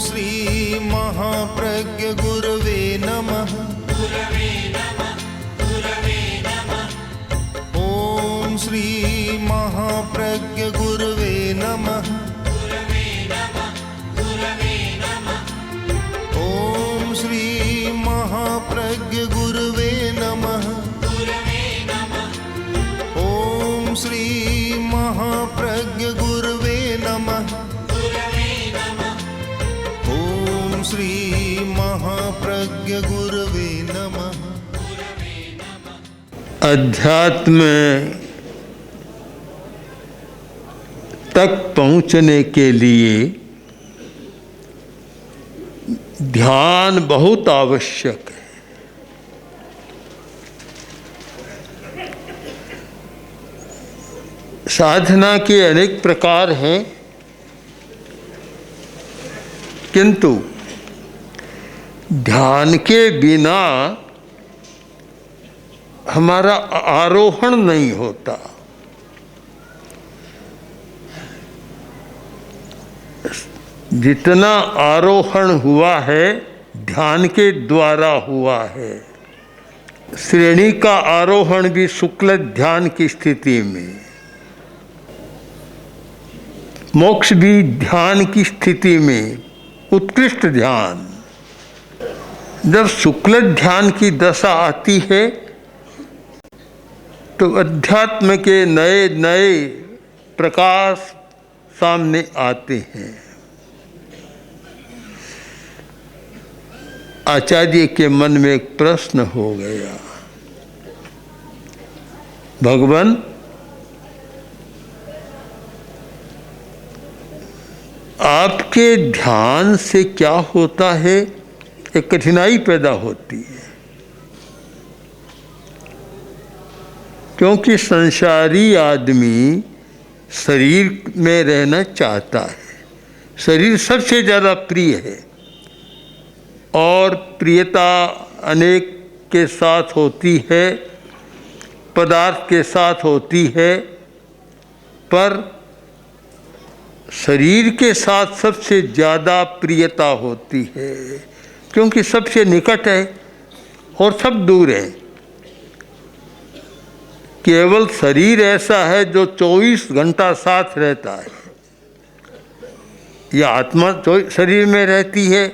श्री महाप्रज्ञ गुरवे नमः। ओम श्री महाप्रज्ञ गुरवे नमः। ओम श्री महाप्रज्ञ गुरवे नमः। ओम श्री महाप्रज्ञ गुरवे नमः। ओम श्री महाप्रज्ञ गुरवे नमः। अध्यात्म तक पहुँचने के लिए ध्यान बहुत आवश्यक है। साधना के अनेक प्रकार हैं, किंतु ध्यान के बिना हमारा आरोहण नहीं होता। जितना आरोहण हुआ है ध्यान के द्वारा हुआ है। श्रेणी का आरोहण भी शुक्ल ध्यान की स्थिति में, मोक्ष भी ध्यान की स्थिति में, उत्कृष्ट ध्यान। जब शुक्ल ध्यान की दशा आती है तो अध्यात्म के नए नए प्रकाश सामने आते हैं। आचार्य के मन में एक प्रश्न हो गया, भगवान आपके ध्यान से क्या होता है? एक कठिनाई पैदा होती है, क्योंकि संसारी आदमी शरीर में रहना चाहता है। शरीर सबसे ज़्यादा प्रिय है और प्रियता अनेक के साथ होती है, पदार्थ के साथ होती है, पर शरीर के साथ सबसे ज़्यादा प्रियता होती है, क्योंकि सबसे निकट है और सब दूर है। केवल शरीर ऐसा है जो 24 घंटा साथ रहता है। यह आत्मा शरीर में रहती है,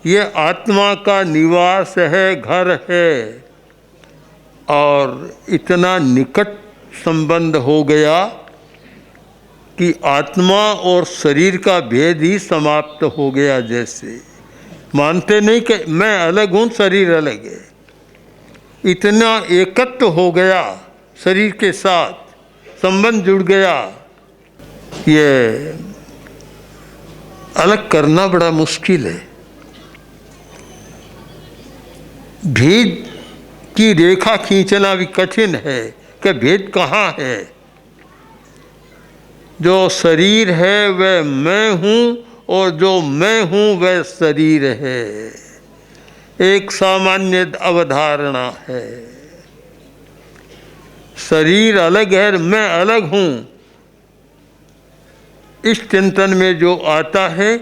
यह आत्मा का निवास है, घर है, और इतना निकट संबंध हो गया कि आत्मा और शरीर का भेद ही समाप्त हो गया। जैसे मानते नहीं कि मैं अलग हूँ, शरीर अलग है। इतना एकत्व हो गया, शरीर के साथ संबंध जुड़ गया, ये अलग करना बड़ा मुश्किल है। भेद की रेखा खींचना भी कठिन है कि भेद कहाँ है। जो शरीर है वह मैं हूँ और जो मैं हूँ वह शरीर है। एक सामान्य अवधारणा है। शरीर अलग है, मैं अलग हूँ। इस चिंतन में जो आता है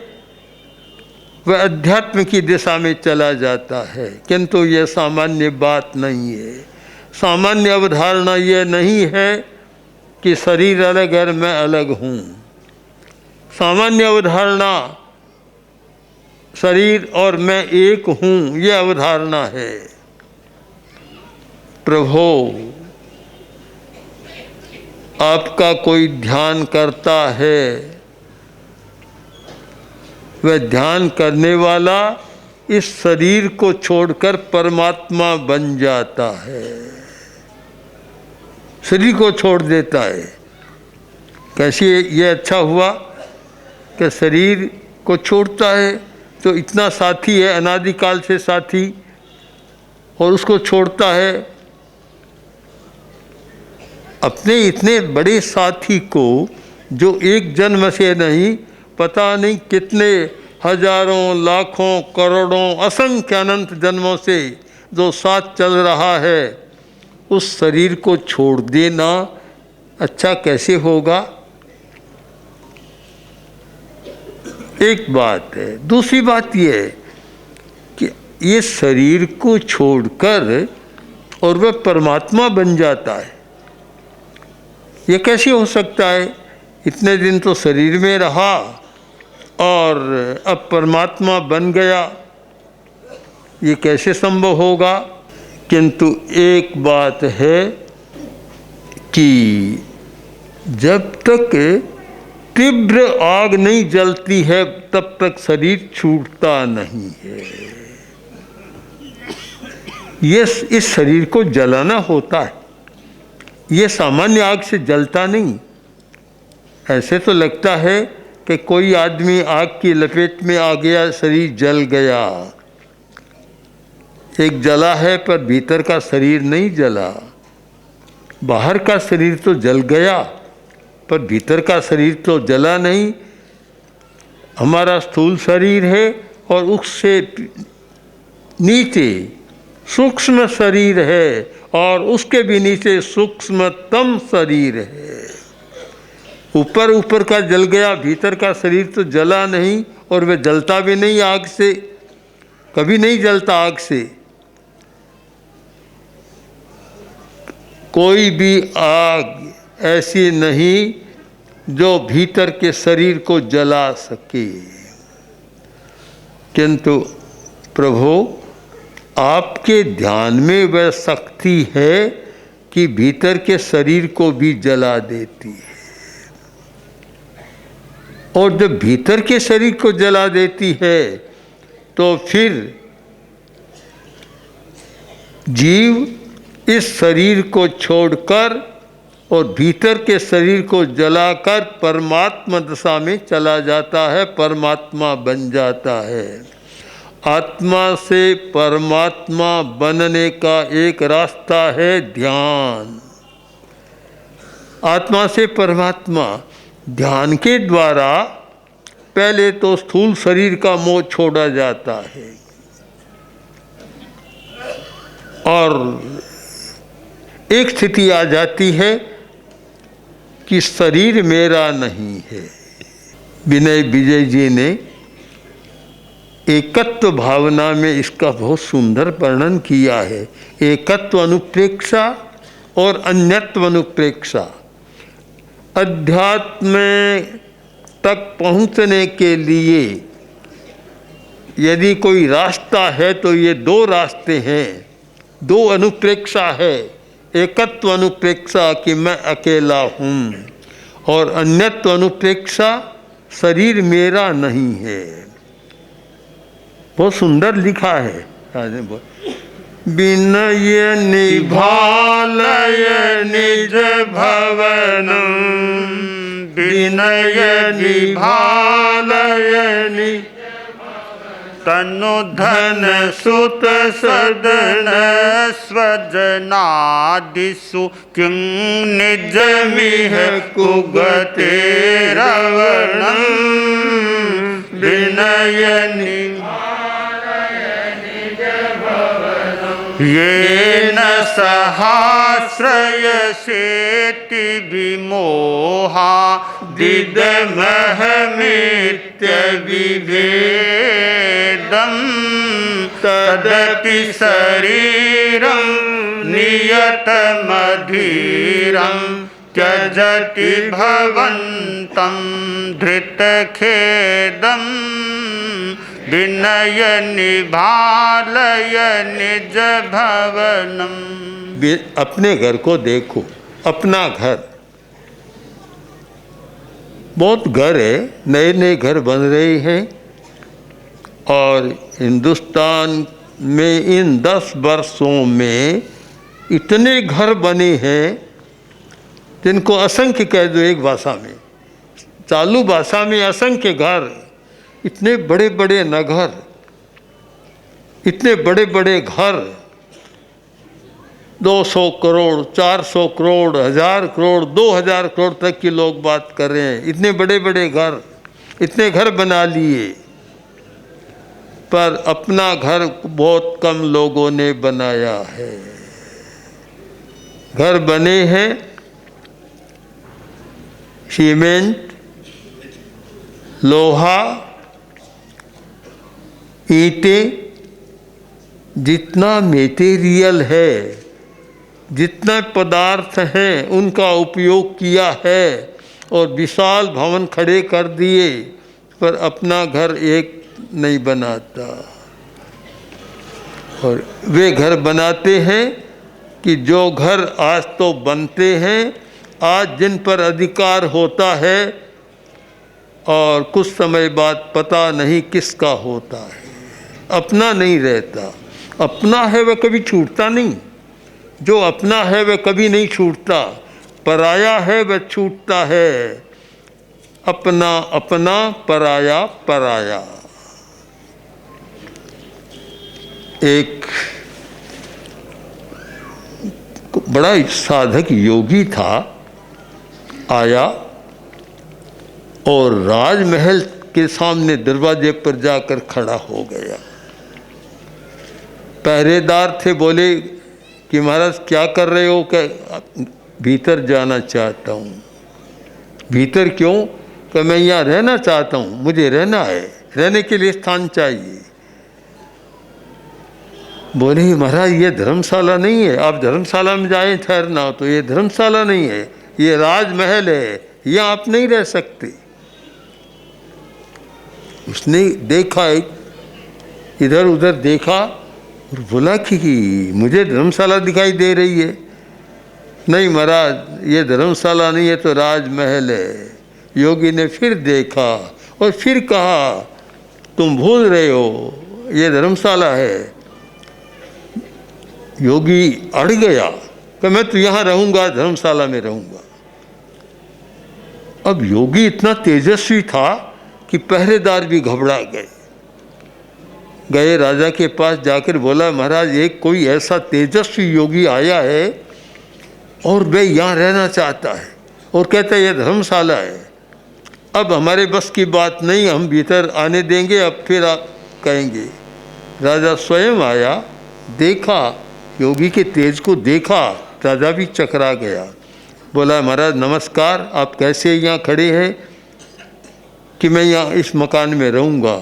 वह अध्यात्म की दिशा में चला जाता है, किंतु यह सामान्य बात नहीं है। सामान्य अवधारणा यह नहीं है कि शरीर अलग है, मैं अलग हूँ। सामान्य अवधारणा शरीर और मैं एक हूँ, यह अवधारणा है। प्रभु आपका कोई ध्यान करता है, वह ध्यान करने वाला इस शरीर को छोड़कर परमात्मा बन जाता है, शरीर को छोड़ देता है। कैसे ये अच्छा हुआ कि शरीर को छोड़ता है, तो इतना साथी है, अनादिकाल से साथी, और उसको छोड़ता है। अपने इतने बड़े साथी को जो एक जन्म से नहीं, पता नहीं कितने हजारों लाखों करोड़ों असंख्य अनंत जन्मों से जो साथ चल रहा है, उस शरीर को छोड़ देना अच्छा कैसे होगा। एक बात है। दूसरी बात यह है कि ये शरीर को छोड़कर और वह परमात्मा बन जाता है। ये कैसे हो सकता है? इतने दिन तो शरीर में रहा और अब परमात्मा बन गया, ये कैसे संभव होगा? किंतु एक बात है कि जब तक तीव्र आग नहीं जलती है तब तक शरीर छूटता नहीं है। ये इस शरीर को जलाना होता है, ये सामान्य आग से जलता नहीं। ऐसे तो लगता है कि कोई आदमी आग की लपेट में आ गया, शरीर जल गया। एक जला है पर भीतर का शरीर नहीं जला। बाहर का शरीर तो जल गया पर भीतर का शरीर तो जला नहीं। हमारा स्थूल शरीर है और उससे नीचे सूक्ष्म शरीर है और उसके भी नीचे सूक्ष्मतम शरीर है। ऊपर ऊपर का जल गया, भीतर का शरीर तो जला नहीं और वह जलता भी नहीं आग से, कभी नहीं जलता आग से। कोई भी आग ऐसी नहीं जो भीतर के शरीर को जला सके। किंतु प्रभु आपके ध्यान में वह शक्ति है कि भीतर के शरीर को भी जला देती है। और जब भीतर के शरीर को जला देती है तो फिर जीव इस शरीर को छोड़कर और भीतर के शरीर को जलाकर परमात्मा दशा में चला जाता है, परमात्मा बन जाता है। आत्मा से परमात्मा बनने का एक रास्ता है ध्यान। आत्मा से परमात्मा ध्यान के द्वारा पहले तो स्थूल शरीर का मोह छोड़ा जाता है और एक स्थिति आ जाती है कि शरीर मेरा नहीं है। विनय विजय जी ने एकत्व भावना में इसका बहुत सुंदर वर्णन किया है। एकत्व अनुप्रेक्षा और अन्यत्व अनुप्रेक्षा। अध्यात्म तक पहुँचने के लिए यदि कोई रास्ता है तो ये दो रास्ते हैं, दो अनुप्रेक्षा है। एकत्व अनुप्रेक्षा कि मैं अकेला हूँ और अन्यत्व अनुप्रेक्षा शरीर मेरा नहीं है। बहुत सुंदर लिखा है। विनय निभालय निज भवनम, विनय निभालय निज तनु धन सुत सदन स्वजनादिषु किं निजमिह कुगते रवणं विनय येन सहाश्रयसेति विमोहा दिदमहमित्यविभेदं तदपि शरीरं नियतमधीरं त्यजति भवन्तं धृतखेदं विनय निभालय निज भवनम। अपने घर को देखो, अपना घर। बहुत घर है, नए नए घर बन रहे हैं और हिंदुस्तान में इन 10 वर्षों में इतने घर बने हैं जिनको असंख्य कह दो एक भाषा में। चालू भाषा में असंख्य घर, इतने बड़े बड़े नगर, इतने बड़े बड़े घर, 200 करोड़, 400 करोड़, 1000 करोड़, 2000 करोड़ तक की लोग बात कर रहे हैं। इतने बड़े बड़े घर, इतने घर बना लिए, पर अपना घर बहुत कम लोगों ने बनाया है। घर बने हैं सीमेंट, लोहा ईंटें जितना मेटेरियल है, जितना पदार्थ हैं उनका उपयोग किया है और विशाल भवन खड़े कर दिए, पर अपना घर एक नहीं बनाता। और वे घर बनाते हैं कि जो घर आज तो बनते हैं, आज जिन पर अधिकार होता है और कुछ समय बाद पता नहीं किसका होता है, अपना नहीं रहता। अपना है वह कभी छूटता नहीं, जो अपना है वह कभी नहीं छूटता, पराया है वह छूटता है। अपना अपना, पराया पराया। एक बड़ा साधक योगी था, आया और राजमहल के सामने दरवाजे पर जाकर खड़ा हो गया। पहरेदार थे, बोले कि महाराज क्या कर रहे हो? कि भीतर जाना चाहता हूँ। भीतर क्यों? कि मैं यहाँ रहना चाहता हूँ, मुझे रहना है, रहने के लिए स्थान चाहिए। बोले महाराज ये धर्मशाला नहीं है, आप धर्मशाला में जाएं ठहरना, तो ये धर्मशाला नहीं है, ये राजमहल है, यहाँ आप नहीं रह सकते। उसने देखा, इधर उधर देखा और बोला कि मुझे धर्मशाला दिखाई दे रही है। नहीं महाराज ये धर्मशाला नहीं है, तो राजमहल है। योगी ने फिर देखा और फिर कहा तुम भूल रहे हो, ये धर्मशाला है। योगी अड़ गया कि मैं तो यहाँ रहूँगा, धर्मशाला में रहूँगा। अब योगी इतना तेजस्वी था कि पहरेदार भी घबरा गए राजा के पास जाकर बोला महाराज एक कोई ऐसा तेजस्वी योगी आया है और वह यहाँ रहना चाहता है और कहता है यह धर्मशाला है। अब हमारे बस की बात नहीं, हम भीतर आने देंगे, अब फिर आप कहेंगे। राजा स्वयं आया, देखा, योगी के तेज को देखा, राजा भी चकरा गया। बोला महाराज नमस्कार, आप कैसे यहाँ खड़े हैं? कि मैं यहाँ इस मकान में रहूँगा।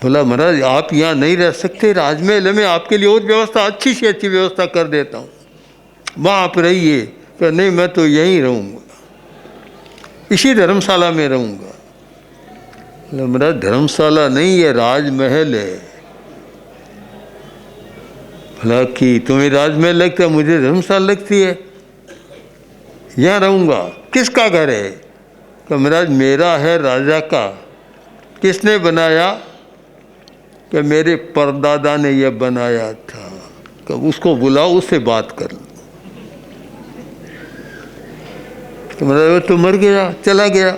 बोला महाराज आप यहाँ नहीं रह सकते, राजमहल में आपके लिए और व्यवस्था, अच्छी से अच्छी व्यवस्था कर देता हूँ, वहाँ आप रहिए। तो नहीं मैं तो यहीं रहूँगा, इसी धर्मशाला में रहूँगा। बोला महाराज धर्मशाला नहीं है, राजमहल है। बोला कि तुम्हें राजमहल लगता है, मुझे धर्मशाला लगती है, यहाँ रहूँगा। किसका घर है? कि महाराज मेरा है, राजा का। किसने बनाया? कि मेरे परदादा ने यह बनाया था। कि उसको बुलाओ, उससे बात कर लो। तो महाराज वो तो मर गया, चला गया।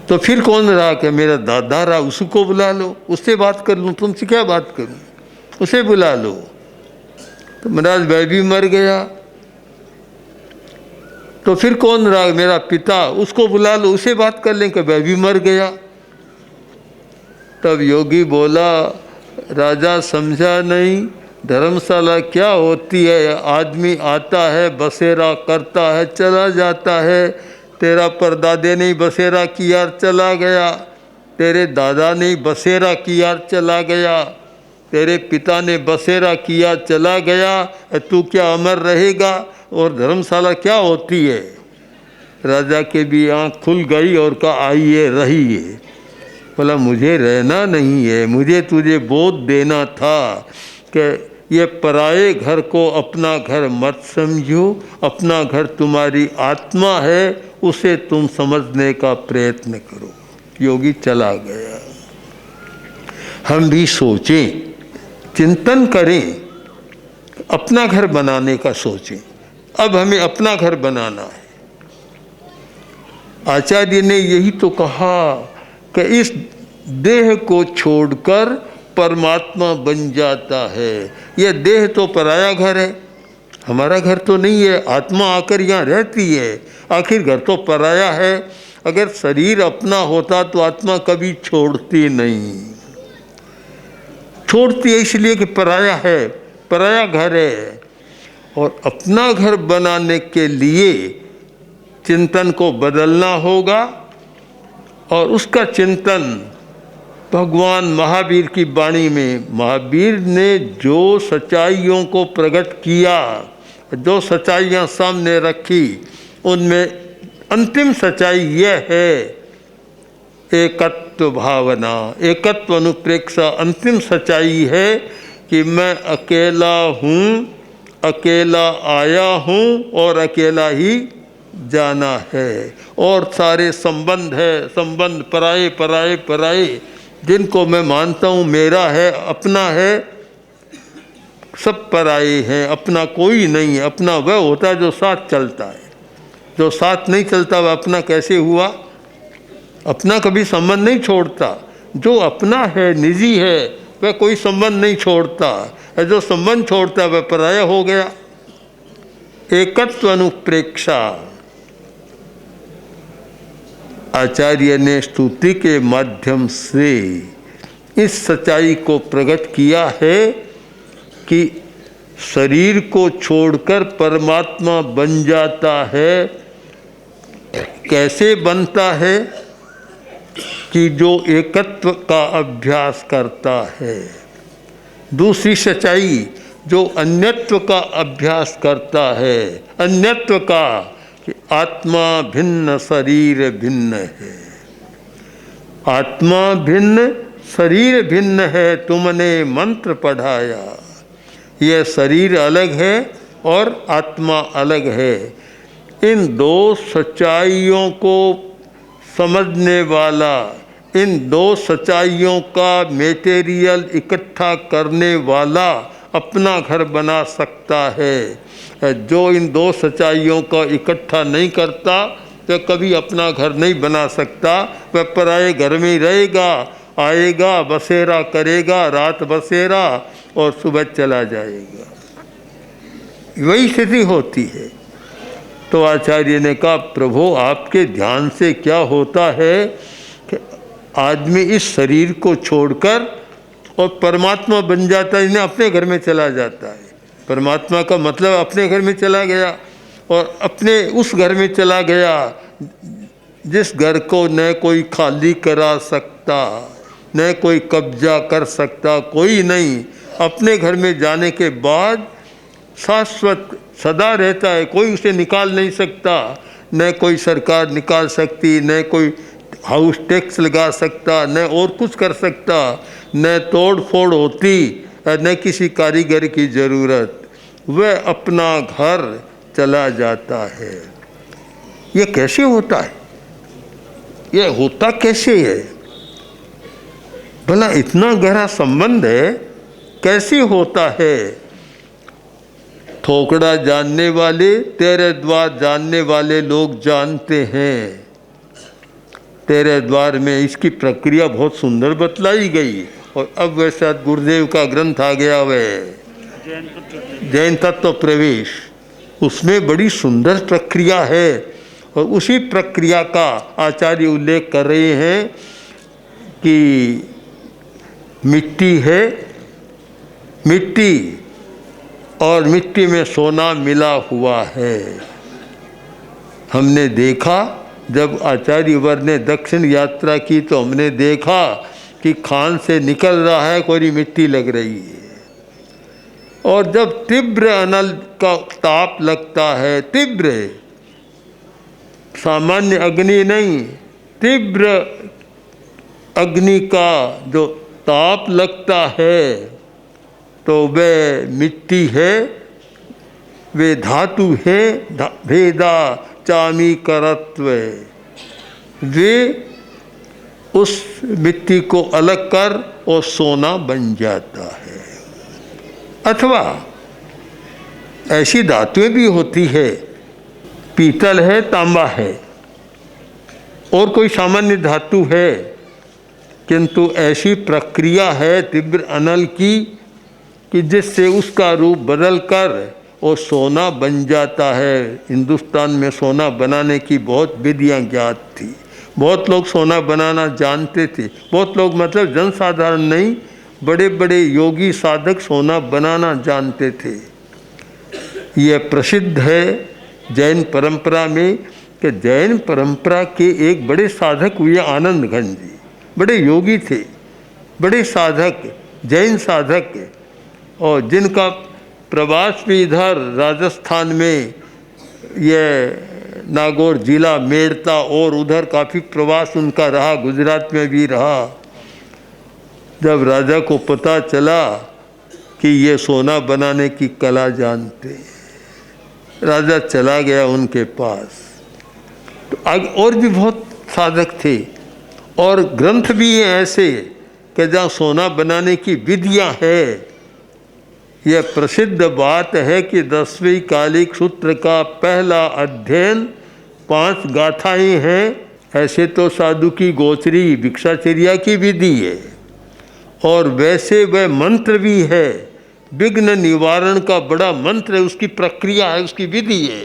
तो फिर कौन रहा? कि मेरा दादा रहा, उसको बुला लो, उससे बात कर लूँ, तुमसे क्या बात करूँ, उसे बुला लो। तो महाराज वह भी मर गया। तो फिर कौन रहा? मेरा पिता, उसको बुला लो, उसे बात कर लें। कि वह भी मर गया। तब योगी बोला राजा समझा नहीं, धर्मशाला क्या होती है? आदमी आता है, बसेरा करता है, चला जाता है। तेरा परदादे ने बसेरा किया, चला गया। तेरे दादा ने बसेरा किया, चला गया। तेरे पिता ने बसेरा किया, चला गया। तू क्या अमर रहेगा? और धर्मशाला क्या होती है? राजा के भी आँख खुल गई और कहा आइए रहिए। बोला मुझे रहना नहीं है, मुझे तुझे बोध देना था कि ये पराये घर को अपना घर मत समझो, अपना घर तुम्हारी आत्मा है, उसे तुम समझने का प्रयत्न करो। योगी चला गया। हम भी सोचें, चिंतन करें, अपना घर बनाने का सोचें। अब हमें अपना घर बनाना है। आचार्य ने यही तो कहा कि इस देह को छोड़कर परमात्मा बन जाता है। यह देह तो पराया घर है, हमारा घर तो नहीं है। आत्मा आकर यहाँ रहती है, आखिर घर तो पराया है। अगर शरीर अपना होता तो आत्मा कभी छोड़ती नहीं। छोड़ती है इसलिए कि पराया है, पराया घर है। और अपना घर बनाने के लिए चिंतन को बदलना होगा और उसका चिंतन भगवान महावीर की वाणी में महावीर ने जो सच्चाइयों को प्रकट किया, जो सच्चाइयाँ सामने रखी, उनमें अंतिम सच्चाई यह है एकत्व भावना, एकत्व अनुप्रेक्षा। अंतिम सच्चाई है कि मैं अकेला हूँ, अकेला आया हूँ और अकेला ही जाना है। और सारे संबंध है, संबंध पराये पराये पराये, जिनको मैं मानता हूँ मेरा है, अपना है, सब पराये हैं। अपना कोई नहीं है। अपना वह होता है जो साथ चलता है, जो साथ नहीं चलता वह अपना कैसे हुआ? अपना कभी संबंध नहीं छोड़ता। जो अपना है, निजी है, वह कोई संबंध नहीं छोड़ता, और जो संबंध छोड़ता है वह पराया हो गया। एकत्व अनुप्रेक्षा आचार्य ने स्तुति के माध्यम से इस सच्चाई को प्रकट किया है कि शरीर को छोड़कर परमात्मा बन जाता है। कैसे बनता है? कि जो एकत्व का अभ्यास करता है। दूसरी सच्चाई, जो अन्यत्व का अभ्यास करता है। अन्यत्व का कि आत्मा भिन्न शरीर भिन्न है। आत्मा भिन्न शरीर भिन्न है, तुमने मंत्र पढ़ाया। यह शरीर अलग है और आत्मा अलग है। इन दो सच्चाइयों को समझने वाला, इन दो सच्चाइयों का मेटेरियल इकट्ठा करने वाला अपना घर बना सकता है। जो इन दो सच्चाइयों का इकट्ठा नहीं करता तो कभी अपना घर नहीं बना सकता। वह पराये घर में ही रहेगा, आएगा, बसेरा करेगा, रात बसेरा और सुबह चला जाएगा। वही स्थिति होती है। तो आचार्य ने कहा, प्रभु आपके ध्यान से क्या होता है कि आदमी इस शरीर को छोड़कर और परमात्मा बन जाता है, इन्हें अपने घर में चला जाता है। परमात्मा का मतलब अपने घर में चला गया, और अपने उस घर में चला गया जिस घर को न कोई खाली करा सकता, न कोई कब्जा कर सकता, कोई नहीं। अपने घर में जाने के बाद शाश्वत सदा रहता है, कोई उसे निकाल नहीं सकता। न कोई सरकार निकाल सकती, न कोई हाउस टैक्स लगा सकता, न और कुछ कर सकता, न तोड़ फोड़ होती, न किसी कारीगर की ज़रूरत। वह अपना घर चला जाता है। ये कैसे होता है? ये होता कैसे है? भला इतना गहरा संबंध है, कैसे होता है? ठोकड़ा जानने वाले, तेरे द्वार जानने वाले लोग जानते हैं। तेरे द्वार में इसकी प्रक्रिया बहुत सुंदर बतलाई गई। और अब वैसा गुरुदेव का ग्रंथ आ गया, वह जैन तत्व प्रवेश, उसमें बड़ी सुंदर प्रक्रिया है। और उसी प्रक्रिया का आचार्य उल्लेख कर रहे हैं कि मिट्टी है, मिट्टी और मिट्टी में सोना मिला हुआ है। हमने देखा, जब आचार्य वर ने दक्षिण यात्रा की तो हमने देखा कि खान से निकल रहा है, कोई मिट्टी लग रही है। और जब तीव्र अनल का ताप लगता है, तीव्र, सामान्य अग्नि नहीं, तीव्र अग्नि का जो ताप लगता है, तो वे मिट्टी है, वे धातु है, भेदा चामी करत्व। वे उस मिट्टी को अलग कर और सोना बन जाता है। अथवा ऐसी धातुएं भी होती है, पीतल है, तांबा है और कोई सामान्य धातु है, किंतु ऐसी प्रक्रिया है तीव्र अनल की कि जिससे उसका रूप बदलकर और सोना बन जाता है। हिंदुस्तान में सोना बनाने की बहुत विधियाँ ज्ञात थी। बहुत लोग सोना बनाना जानते थे। बहुत लोग मतलब जनसाधारण नहीं, बड़े बड़े योगी साधक सोना बनाना जानते थे। यह प्रसिद्ध है जैन परंपरा में कि जैन परंपरा के एक बड़े साधक हुए आनंद घन जी, बड़े योगी थे। बड़े साधक, जैन साधक, और जिनका प्रवास भी इधर राजस्थान में, ये नागौर जिला मेड़ता, और उधर काफ़ी प्रवास उनका रहा, गुजरात में भी रहा। जब राजा को पता चला कि ये सोना बनाने की कला जानते, राजा चला गया उनके पास। तो आगे और भी बहुत साधक थे, और ग्रंथ भी हैं ऐसे कि जहाँ सोना बनाने की विधियाँ है। यह प्रसिद्ध बात है कि 10वीं कालिक सूत्र का पहला अध्ययन 5 गाथाएं हैं। ऐसे तो साधु की गोचरी भिक्षाचर्या की विधि है, और वैसे वह मंत्र भी है, विघ्न निवारण का बड़ा मंत्र है, उसकी प्रक्रिया है, उसकी विधि है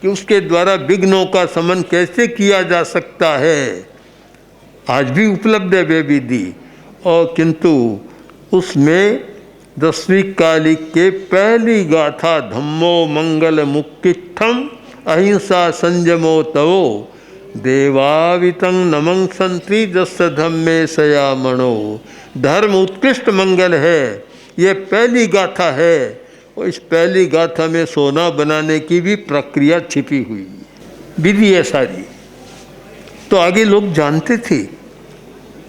कि उसके द्वारा विघ्नों का शमन कैसे किया जा सकता है। आज भी उपलब्ध है वे विधि, और किंतु उसमें 10वीं कालिक के पहली गाथा धम्मो मंगल मुक्तिष्ठम अहिंसा संयमो तवो देवावितं नमं संति जस्य धम्मे सयामणो। धर्म उत्कृष्ट मंगल है, ये पहली गाथा है, और इस पहली गाथा में सोना बनाने की भी प्रक्रिया छिपी हुई विधि है सारी। तो आगे लोग जानते थे।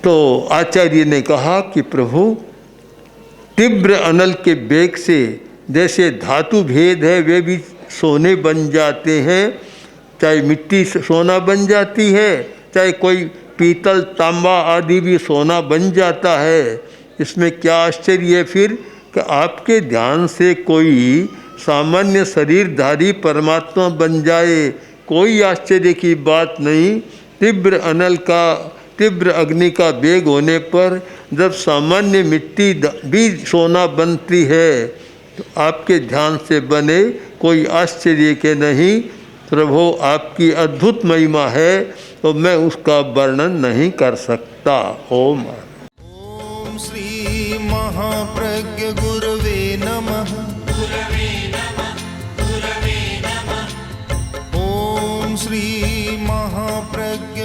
तो आचार्य ने कहा कि प्रभु, तीव्र अनल के बेग से जैसे धातु भेद है वे भी सोने बन जाते हैं, चाहे मिट्टी से सोना बन जाती है, चाहे कोई पीतल तांबा आदि भी सोना बन जाता है। इसमें क्या आश्चर्य है फिर कि आपके ध्यान से कोई सामान्य शरीरधारी परमात्मा बन जाए, कोई आश्चर्य की बात नहीं। तीव्र अग्नि का वेग होने पर जब सामान्य मिट्टी भी सोना बनती है, तो आपके ध्यान से बने, कोई आश्चर्य के नहीं। प्रभु आपकी अद्भुत महिमा है, तो मैं उसका वर्णन नहीं कर सकता। ओम ॐ श्री महाप्रज्ञ गुरवे नमः। ॐ श्री महाप्रज्ञ